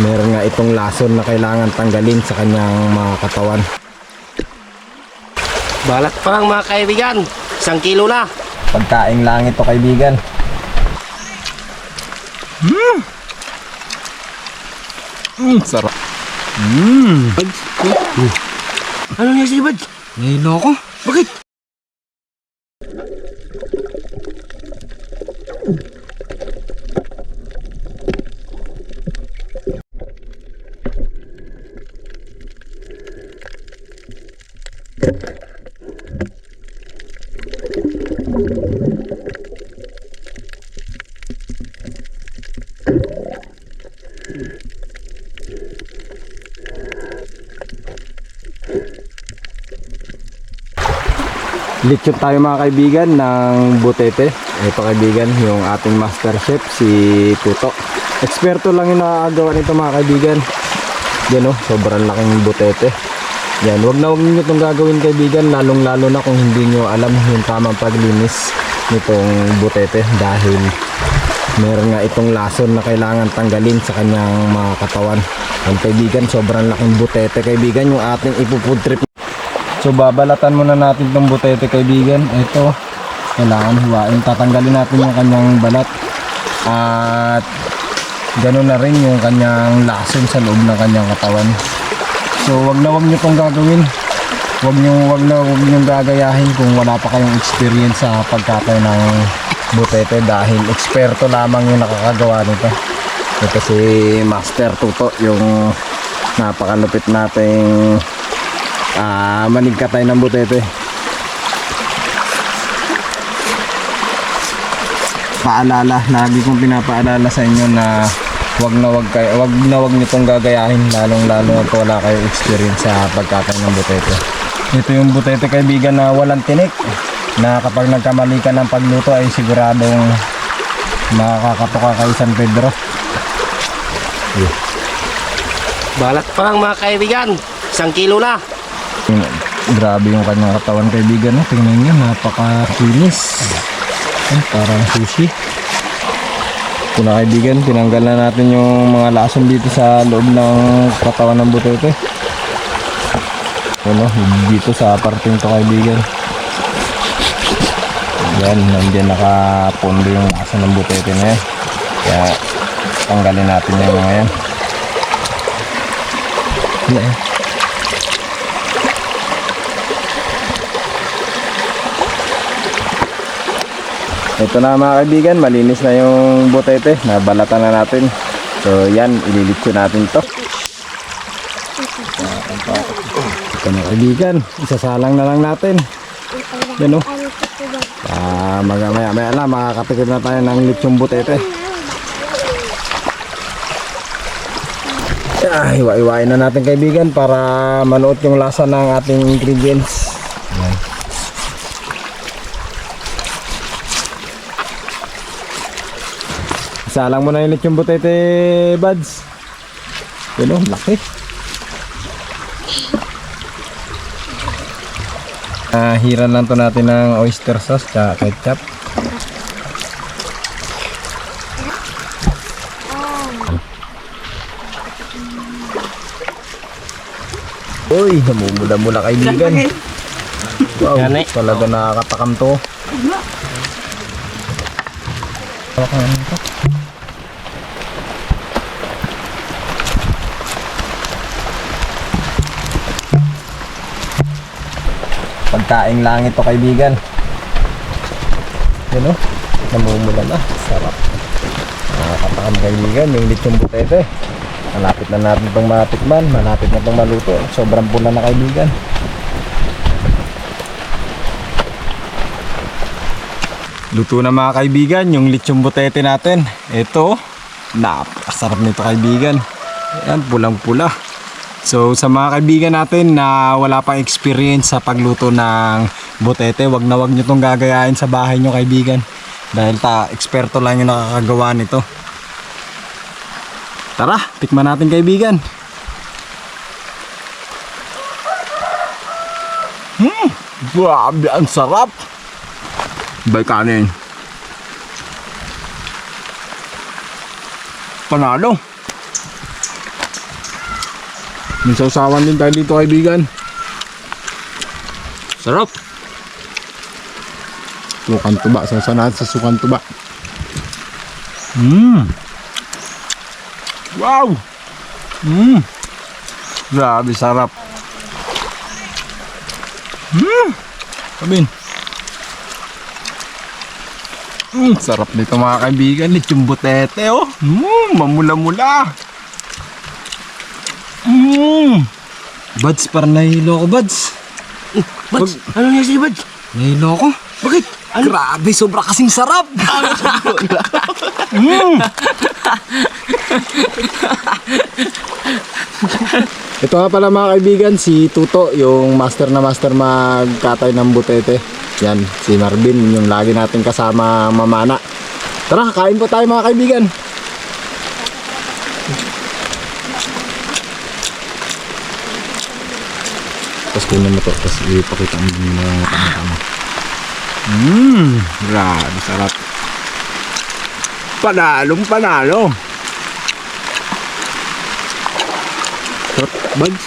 meron nga itong lason na kailangan tanggalin sa kanyang mga katawan. Balat pa lang mga kaibigan, 1 kilo na. Pagkain lang ito kaibigan. Sarap. Ano niya si Bad? Nahilo ako. Bakit? Lechon tayo mga kaibigan ng butete. Ito kaibigan yung ating master chef si Tuto. Eksperto lang yung nakakagawa nito mga kaibigan. Yan o, sobrang laking butete. Yan, wag niyo itong gagawin kaibigan, lalong lalo na kung hindi nyo alam yung tamang paglinis nitong butete, dahil meron nga itong lason na kailangan tanggalin sa kanyang mga katawan. Yan kaibigan, sobrang laking butete kaibigan yung ating ipo-food trip. So babalatan muna natin itong butete kaibigan. Ito, kailangan huwain. Tatanggalin natin yung kanyang balat. At ganoon na rin yung kanyang lason sa loob ng kanyang katawan. So wag nyo itong gagawin. Wag nyo gagayahin kung wala pa kayong experience sa pagkatay ng butete, dahil eksperto lamang yung nakakagawa nito. Ito si Master Tuto, yung napakalupit nating manigkatay ng butete. Paalala, lagi kong pinapaalala sa inyo na wag nitong gagayahin, lalong lalo na wala kayong experience sa pagkatay ng butete. Ito yung butete kaibigan na walang tinik, na kapag nagkamali ka ng pagluto ay siguradong makakatoka kay San Pedro. Balat pa lang mga kaibigan, 1 kilo na. Grabe yung kanyang katawan kaibigan, no? Tingnan nyo, napakakinis. Parang sushi. Ito na kaibigan, tinanggal na natin yung mga lason dito sa loob ng katawan ng butete. Ano, dito sa parting to kaibigan. Yan, nandiyan nakapondo yung lason ng butete na yan. Kaya tanggalin natin yung mga yan. Yan. Ito na mga kaibigan, malinis na yung butete, nabalatan na natin. So yan, ililitsyo natin to. Ito na kaibigan, isasalang na lang natin. Yan o. Maya lang, makakatikim na tayo ng litsyong butete. Hiwa-hiwain na natin kaibigan para manuot yung lasa ng ating ingredients. Yan. Salang mo na yung lechong butete, buds. Yun o, laki. Hiran lang to natin ng oyster sauce at ketchup. Uy, namumula-mula kaibigan. Wow, talaga nakakatakam to. Pagkain lang ito kaibigan. Yun o, namumula na. Sarap. Nakakatakam kaibigan yung lechong butete. Malapit na natin itong matikman, malapit na itong maluto. Sobrang pula na kaibigan. Luto na mga kaibigan yung lechong butete natin. Ito, napakasarap nito kaibigan. Ayan, pulang-pula. So sa mga kaibigan natin na wala pang experience sa pagluto ng butete, wag nyo itong gagayahin sa bahay nyo kaibigan. Dahil eksperto lang yung nakakagawa nito. Tara, tikman natin kaibigan. Grabe, ang sarap. Bay kanin. Panalo. May sausawan din tayo dito kaibigan. Sarap. Sukan tuba. Sasanahan sa sukan tuba. Wow! Grabe sarap. Sabihin. Sarap nito mga kaibigan. Lechong butete oh. Mamula-mula. Buds, parang nahilo ko, Buds. Bads, ano nangyari sa'yo, Bads? Nahilo ko. Bakit? Grabe, sobra kasing sarap. Ito nga pala mga kaibigan, si Tuto, yung master na master magkatay ng butete. Yan, si Marvin, yung lagi natin kasama mamana. Tara, kain po tayo mga kaibigan. Tapos kunin mo to, tapos ipakita mo yung mga tama-tama. Grabe sarap. Panalong panalo. Buds.